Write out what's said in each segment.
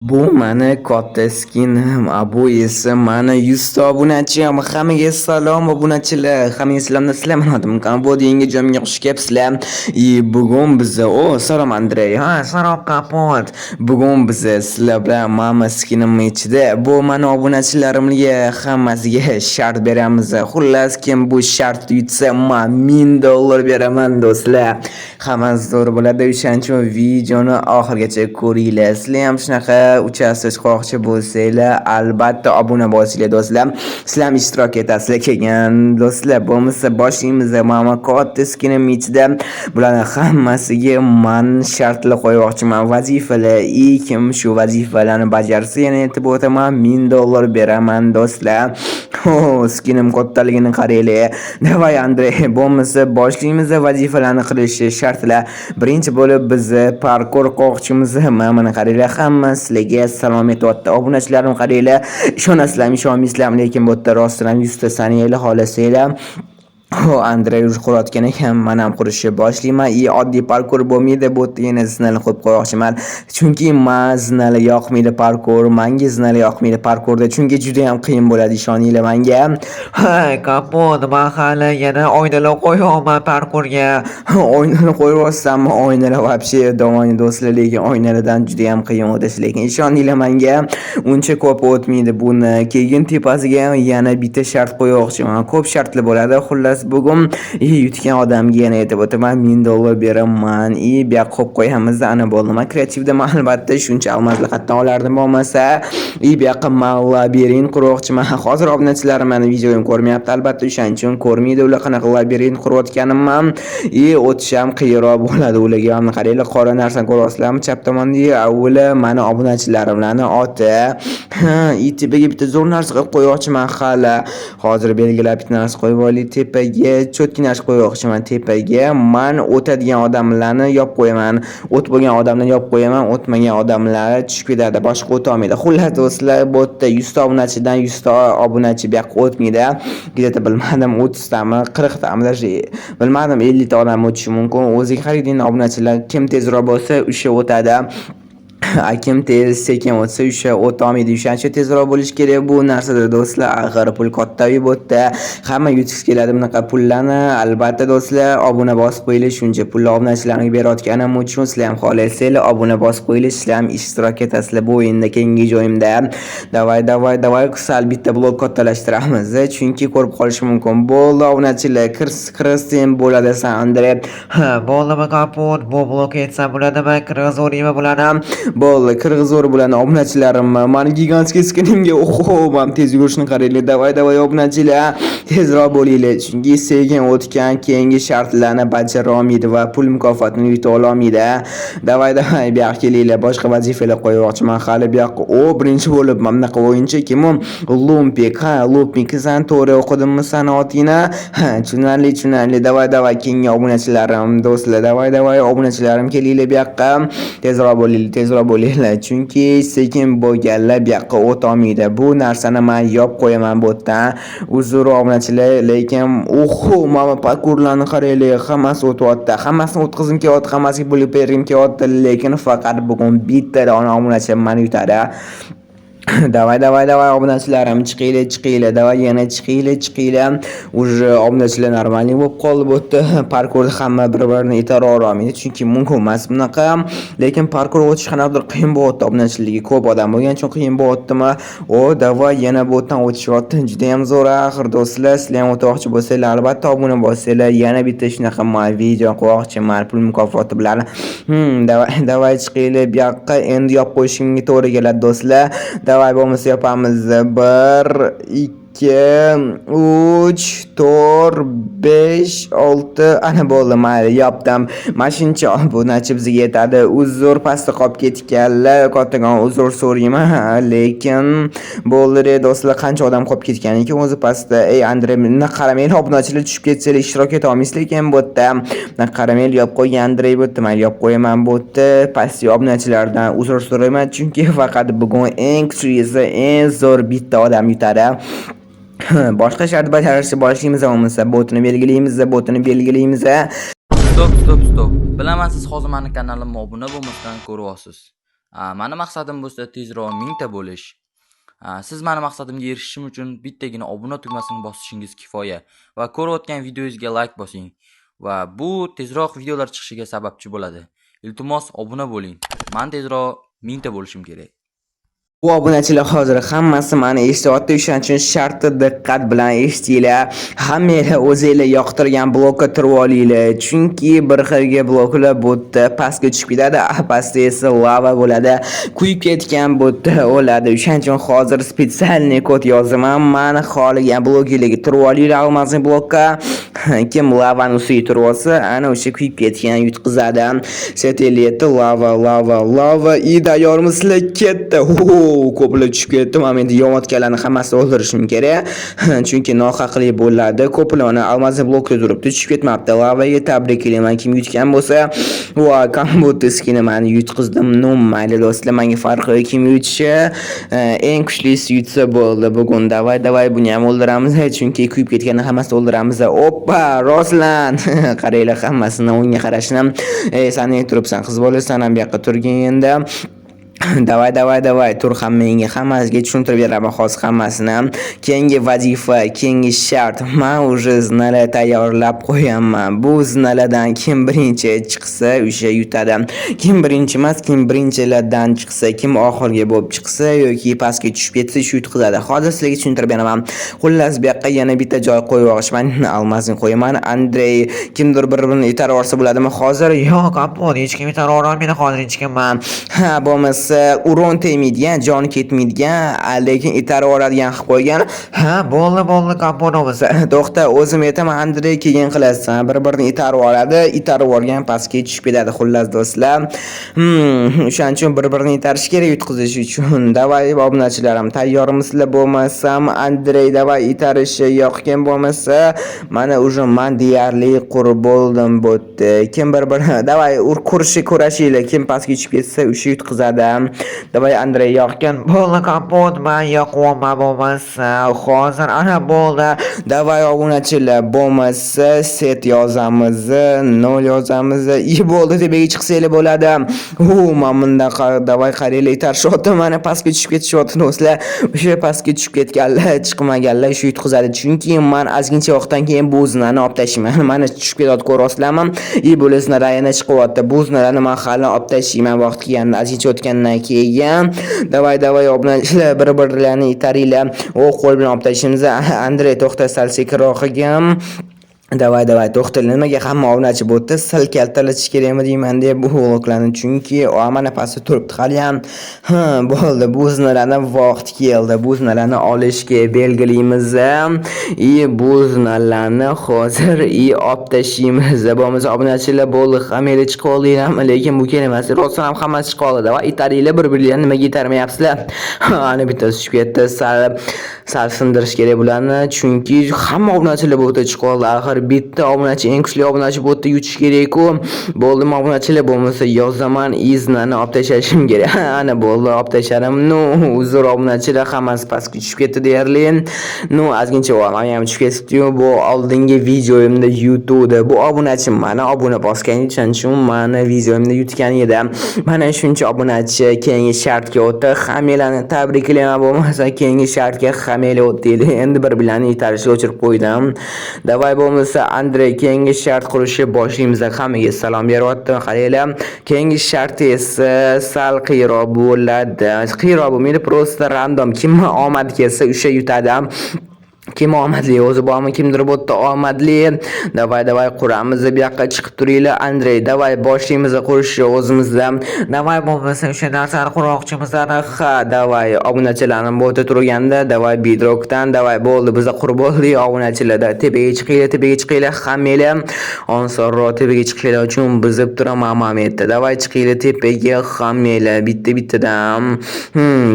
Bu mani katta skinim, bu esa mani 100 ta obunachim. Hammaga salom obunachilar. Hammaga sizlarni sizlarman adim Kambodiyaga joyimga xush kelibsizlar. Bugun biz salom Andrey. Salom kapot. Bugun biz sizlar bilan mama skinim ichida bu mani obunachilarimga hammasiga shart beramiz. Xullas kim bu shart yutsa men $1000 beraman do'stlar. Hammasi to'g'ri bo'ladi. O'shaning uchun videoni oxirigacha ko'ringlar. Sizlar ham shunaqa uchasiz qo'rqchi bo'lsanglar, albatta obuna bo'lsanglar do'stlar. Sizlar ham ishtirok etasizlar kelgan do'stlar. Bo'lmasa boshlaymiz. Mana katta skinim ichida bularning hammasiga men shartlar qo'ymoqchiman. Vazifalar. Kim shu vazifalarni bajarsa, yana aytib o'taman, $1000 beraman do'stlar. Skinim kattaligini qaranglar. Davay Andrey, bo'lmasa boshlaymiz vazifalarni qilish shartlar. Birinchi bo'lib biz parkour qo'rqchimiz. Mana qaranglar, hamma sizlarga salom aytyapti. Obunachilarim qaranglar, ishonasizlarmi, ishonmaysizlarmi, lekin bu yerda rostdan 100 ta saniyanglar xohlasanglar Andrey qurayotgan ekan, men ham qurishni boshlayman. Oddiy parkour bo'lmaydi, bu yerda yana zinali qo'yib qo'ymoqchiman. Chunki men zinali yoqmaydi parkour, menga zinali yoqmaydi parkourda, chunki juda ham qiyin bo'ladi, ishoninglar menga. Kapot, men hali yana oynalar qo'yapman parkurga. Oynalar qo'yibsanmi? Oynalar вообще davoni do'stlar, lekin oynalardan juda ham qiyin o'tish, lekin ishoninglar menga, uncha ko'p o'tmaydi buni. Keyin tepasiga yana bitta shart qo'ymoqchiman. Ko'p shartlar bo'ladi. Xullas bugun yutgan odamga yana aytib o'taman, $1000 beraman. Bu yoqqa qo'yib qo'yamiz. Ana bo'laman. Kreativda men albatta shuncha maslahatdan olardim, bo'lmasa bu yoqqa men labirint qurmoqchiman. Hozir obunachilarim meni videoyimni ko'rmayapti, albatta o'shaning uchun ko'rmaydi ular qanaqa labirint qurayotganimni. O'tish ham qiyinroq bo'ladi ularga. Mana qaranglar, qora narsani ko'ryapsizlarmi? Chap tomondagi avvalo meni obunachilarimlarni oti. Tepaga bitta zo'r narsa qilib qo'ymoqchiman hali. Hozir belgilab bitta narsa qo'yib olaylik tepaga. Cho'tki narsa qo'ymoqchiman tepaga. Men o'tadigan odamlarni yopib qo'yaman. O't bo'lgan odamlarni yopib qo'yaman, o'tmagan odamlar tushib ketadi, boshqa o'ta olmaydi. Xullas do'stlar, bu yerda 100 ta obunachidan 100 ta obunachi bu yoqqa o'tmaydi. Где-то bilmadim 30 tami, 40 tami, bilmadim 50 ta odam o'tishi mumkin. O'ziga qaraydigan obunachilar kim tezroq bo'lsa o'sha o'tadi. Kim sekin o'tsa o'sha o'ta olmaydi. O'shancha tezroq bo'lish kerak bu narsada do'stlar. Axir pul kattavi bu yerda. Hamma yutib keladi bunaqa pullarni. Albatta do'stlar, obuna bosib qo'yinglar. Shuncha pulni obunachilarga berayotganim uchun sizlar ham xohlasanglar obuna bosib qo'yinglar. Sizlar ham ishtirok etasizlar bu o'yinda keyingi joyimda. Davay sal bitta blok kattalashtiramiz. Chunki ko'rib qolish mumkin. Bo'ldi obunachilar, kirsin bo'ladi san Andrey. Bo'ldimi kapot, bu blok etsa bo'ladimi? Kirg'izoriymi bularni? Bo'ldi, Qirg'izor bilan obunachilarim, meni gigantskiy skinimga men tez yurishni qaranglar. Davay obunachilar, tezroq bo'linglar. Chunki sekin o'tgan keyingi shartlarni bajara olmaydi va pul mukofotini yuta olmaydi. Davay bu yoqqa kelinglar. Boshqa vazifalar qo'ymoqchiman hali bu yoqqa. Birinchi bo'lib mana bunaqa o'yinchi kim u? Lumpik. Lumpik, san to'g'ri o'qidimmi sanoatingni? Tushunarli. Davay keyingi obunachilarim do'stlar. Davay obunachilarim kelinglar bu yoqqa. Tezroq bo'linglar, chunki sekin bo'lganlar bu yoqqa o'ta olmaydi. Bu narsani men yopib qo'yaman bu yerdan. Uzr obunachilar, lekin mana parkurlarni qaranglar, hammasi o'tyapti. Hammasini o'tkazim kelyapti, hammasiga bo'lib bergim kelyapti, lekin faqat bugun bitta obunachi meni yutadi. Davay obunachilarim, chiqinglar. Davay yana chiqinglar. Уже obunachilar normalniy bo'lib qoldi bu yerda. Parkurda hamma bir-birini etara olmaydi, chunki mumkin emas bunaqa. Lekin parkur o'tish qanaqadir qiyin bo'lyapti, obunachiligi ko'p odam bo'lgani uchun qiyin bo'lyaptimi? Davay yana bu yerdan o'tishyapti. Juda ham zo'r axir do'stlar. Sizlar ham o'tmoqchi bo'lsanglar, albatta obuna bo'lsanglar, yana bitta shunaqa video qo'ymoqchiman pul mukofoti bilan. Davay chiqinglar bu yoqqa. Endi yopib qo'yishimga to'g'ri keladi do'stlar. Davay bo'lmasa yapamiz. 1 2 3 4 5 6 ana bo'ldi, mayli yopdim. Mashincha obunachi bizga yetadi. Uzr pastda qolib ketganlar, kattagon uzr so'rayman, lekin bo'ldi do'stlar, qancha odam qolib ketgan ekan o'zi pastda. Andrey, nima qaramel obunachilar tushib ketsalar ishtirok eta olmaysizlar ekan bu yerda. Nima qaramel yopib qo'ygan Andrey bu yerda, men yopib qo'yaman bu yerda. Pastki obunachilardan uzr so'rayman, chunki faqat bugun eng kuchlisi, eng zo'r bitta odam yutadi. Boshqa shart bajarishni boshlaymiz, bo'lmasa botni belgilaymiz. Stop. Bilaman siz hozir meni kanalimga obuna bo'lmasdan ko'ryapsiz. Mani maqsadim bo'lsa tezroq 1000 ta bo'lish. Siz mani maqsadimga erishishim uchun bittagina obuna tugmasini bosishingiz kifoya va ko'rayotgan videoyingizga like bosing va bu tezroq videolar chiqishiga sababchi bo'ladi. Iltimos obuna bo'ling. Men tezroq 1000 ta bo'lishim kerak. Bu obunachilar hozir hammasi meni eshityapti, o'shaning uchun shartli diqqat bilan eshitinglar. Hammanglar o'zingizlar yoqtirgan blokka turib olinglar, chunki bir xilga bloklar botda pastga tushib ketadi, pastda esa lava bo'ladi. Kuyib ketgan botda o'ladi. O'shaning uchun hozir spesialniy kod yozaman. Meni xohlagan bloklarga turib olinglar, almasni blokka. Kim lavani ustiga turib olsa, ana o'sha kuyib ketgan yutqizadi. Satelit lava i tayyormisizlar? Ketdi. Ko'plar tushib ketdi. Men endi yonayotganlarni hammasini o'ldirishim kerak. Chunki nohaqlik bo'ladi. Ko'plarni almasni blokda turibdi, tushib ketmabdi. Lavaga tabriklayman. Kim yutgan bo'lsa, va kombot skini meni yutqizdim. No mayli do'stlar, menga farqi yo'q kim yutishi. Eng kuchlisi yutsa bo'ldi. Bugun davay buni ham o'ldiramiz, chunki kuyib ketganni hammasini o'ldiramiz. Oppa, Roslan. Qaranglar hammasini o'ngga qarashni. Sen turibsan, qiz bolasan ham bu yoqqa turgin endi. Davay tur hammasiga tushuntirib beraman hozir hammasini. Keyingi vazifa, keyingi shart. Men уже znalar tayyorlab qo'yaman. Bu znalardan kim birinchi chiqsa, o'sha yutadi. Kim birinchi emas, kim birinchilardan chiqsa, kim oxirgi bo'lib chiqsa yoki pastga tushib ketsa, shu yutqizadi. Hozir sizlarga tushuntirib beraman. Xullas, bu yoqqa yana bitta joy qo'yib olishman. Almasni qo'yaman. Andrey kimdir bir-birini itarib olsa bo'ladimi hozir? Yo'q, kapot, hech kim itarib olmaydi hozir hech kim. Ha, bo'lmasa uron tegmaydigan, joni ketmaydigan, lekin itarib oladigan qilib qo'ygan. Ha, bo'ldi kapot bo'lsa. To'xta, o'zim aytaman, Andrey keyin qilasan. Bir-birini itarib oladi, itarib olgan pastga tushib ketadi. Xullas do'stlar. O'shaning uchun bir-birini itarish kerak yutqizish uchun. Davay obunachilarim, tayyormisizlar? Bo'lmasam Andrey davay itarishi yoqgan bo'lmasa, mana уже men deyarli qurib bo'ldim bo'tdi. Kim bir-birini davay kurashinglar, kim pastga tushib ketsa, o'sha yutqizadi. Davay Andrey yoqgan. Bo'ldi kapot, men yoqyapman bo'lmasa. Hozir ana bo'ldi. Davay obunachilar, bo'lmasa set yozamiz, 0 yozamiz. Bo'ldi, tepaga chiqsanglar bo'ladi. Men bundan davay qaranglar, itarishyapti, mana pastga tushib ketishyapti do'stlar. O'sha pastga tushib ketganlar, chiqmaganlar shu yutqizadi. Chunki men ozgincha vaqtdan keyin bu znani olib tashlayman. Mana tushib ketadi, ko'rasizlarmi? Bo'lesini rayona chiqyapti. Bu znani men hali olib tashlayman vaqt kelganda, ozgincha o'tgandan keyin. Davay obunachilar, bir-birlarini itaringlar. Qo'l bilan olib tashlaymiz. Andrey to'xta, sal sekinroqga. Davay to'xtalar. Nimaga hamma obunachi bo'tdi? Sal kaltalatish kerakmi deyman deb bu bloklarni, chunki mana pastda turibdi hali ham. Bo'ldi, bu znalarni vaqt keldi. Bu znalarni olishga belgilaymiz. Bu znalarni hozir olib tashlaymiz. Bo'lmasa obunachilar bo'ldi, hammanglar chiqib oldinglarmi? Lekin bu kerak emas. Rostdan ham hammasi chiqib oldi. Va itaringlar bir-birlarini, nimaga itarmayapsizlar? Ana bittasi tushib ketdi. Sal sindirish kerak bularni, chunki hamma obunachilar bo'tda chiqib oldi. Axir bitta obunachi, eng kuchli obunachi bo'tda yutish kerak-ku. Bo'ldi, obunachilar bo'lmasa yozaman, iznani olib tashlashim kerak. Ana bo'ldi, olib tashladim. Uzr obunachilar, hammasi pastga tushib ketdi deyarli. Ozgincha men ham tushib ketdim. Bu oldingi videoyimda YouTube'da bu obunachim mana obuna bosgan uchun meni videoyimda yutgan edi. Mana shuncha obunachi keyingi shartga o'tdi. Hammanglarni tabriklayman, bo'lmasa keyingi shartga hammanglar o'tdinglar. Endi bir-birlarini itarishga o'chirib qo'ydim. Davay bo'lmasa Andrey keyingi shart qurishni boshlaymiz. Hammaga salom beryapti. Qaranglar, keyingi shart esa sal qiyroq bo'ladi. Qiyroq bo'lmaydi, prosta random. Kim omad kelsa o'sha yutadi. Kim omadli o'zi bormi, kimdir bo'tda omadli. Davay quramiz. Bu yoqqa chiqib turinglar. Andrey, davay boshlaymiz qurishni o'zimizda. Davay bo'lmasa o'sha narsani qurmoqchimiz. Ha, davay obunachilarning bo'tda turganda, davay bedrockdan, davay bo'ldi, biz qurib oldik obunachilarda. Tepaga chiqinglar, hammanglar. Onsonroq tepaga chiqishlar uchun bizib turaman Mametda. Davay chiqinglar tepaga hammanglar, bitta-bittadan.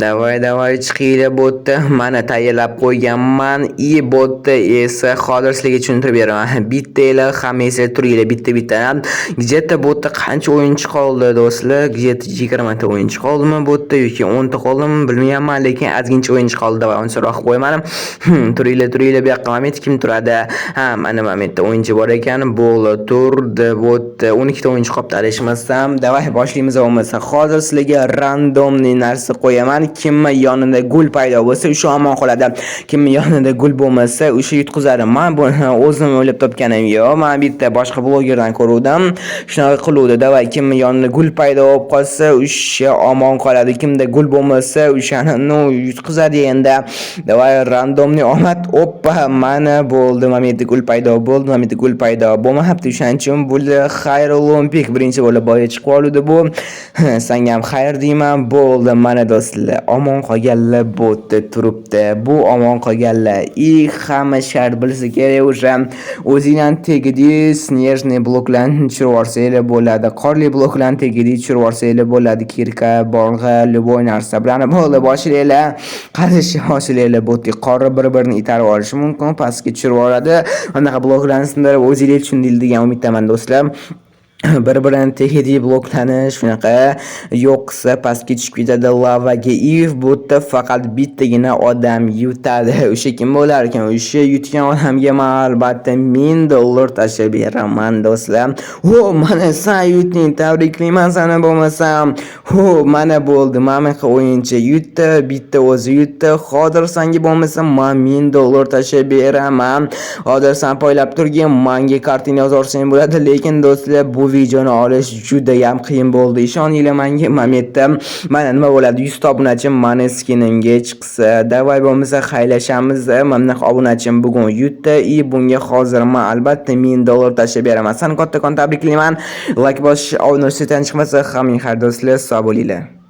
Davay chiqinglar bo'tda. Mana tayyorlab qo'yganman. i botda esa hozir sizlarga tushuntirib beraman. Bittanglar hammangizlar turinglar bitta-bittadan. Gjetto botda qancha o'yinchi qoldi do'stlar? Gjetto 20 ta o'yinchi qoldimi botda yoki 10 ta qoldimi bilmayman, lekin ozgincha o'yinchi qoldi va uni so'roq qo'ymadim. Turinglar bu yoqqa Mamet kim turadi? Ha, mana Mametda o'yinchi bor ekan. Bo'l turdi botda 12 ta o'yinchi qolibdi adashmasam. Davay boshlaymiz bo'lmasa. Hozir sizlarga randomli narsa qo'yaman. Kimni yonida gul paydo bo'lsa, o'sha omon qoladi. Kimni yonida gul bo'lmasa, o'sha yutqizadi. Men buni o'zim o'ylab topganim yo'q. Men bitta boshqa blogerdan ko'rdim. Shunaqa qiluvdi. Davay kimni yonida gul paydo bo'lib qolsa, o'sha omon qoladi. Kimda gul bo'lmasa, o'shani yutqizadi endi. Davay randomli omad. Oppa, mana bo'ldi. Mameda gul paydo bo'ldi. Mameda gul paydo bo'lmabdi. O'shaning uchun bu xayr olimpik birinchi bo'lib boya chiqib oldi bu. Senga ham xayr deyman. Bo'ldi. Mana do'stlar, omon qolganlar botda turibdi. Bu omon qolganlar. Hamma shart bilsa kerak o'sha o'zingdan tegidi snejniy bloklarni tushirib yuborsanglar bo'ladi. Qorli bloklarni tegidi tushirib yuborsanglar bo'ladi. Kirka, bolg'a, любой narsa bilan bo'ldi. Boshlaylar. Qarashni boshlaylar. Botga qorni bir-birini itarib olishi mumkin. Pastga tushirib yuboradi. Anaqa bloklarni sindirib o'zinglar tushundingiz degan umiddaman do'stlar. Bir-birini tegidi bloklarni shunaqa yo'qsa pastga tushib ketadi lavaga. Botda faqat bittagina odam yutadi. O'sha kim bo'lar ekan? O'sha yutgan odamga men albatta $1000 tashlab beraman do'stlar. Mana sen yutding. Tabriklayman seni bo'lmasam. Mana bo'ldi. Mana o'yinchi yutdi, bitta o'zi yutdi. Hozir senga bo'lmasam men $1000 tashlab beraman. Hozir sen poylab turgin, menga kartina yozarsang bo'ladi, lekin do'stlar bu videoni olish juda ham qiyin bo'ldi. Ishoninglar menga Mametda mana nima bo'ladi? 100 ta obunachim mani skinimga chiqsa, davay bo'lmasa xaylashamiz. Mana obunachim bugun yutdi. Bunga hozir men albatta $1000 tashlab beraman. Seni kattakon tabriklayman. Like bosish, obuna bo'lishdan chiqmasa, hamma xayr do'stlar, sog' bo'linglar.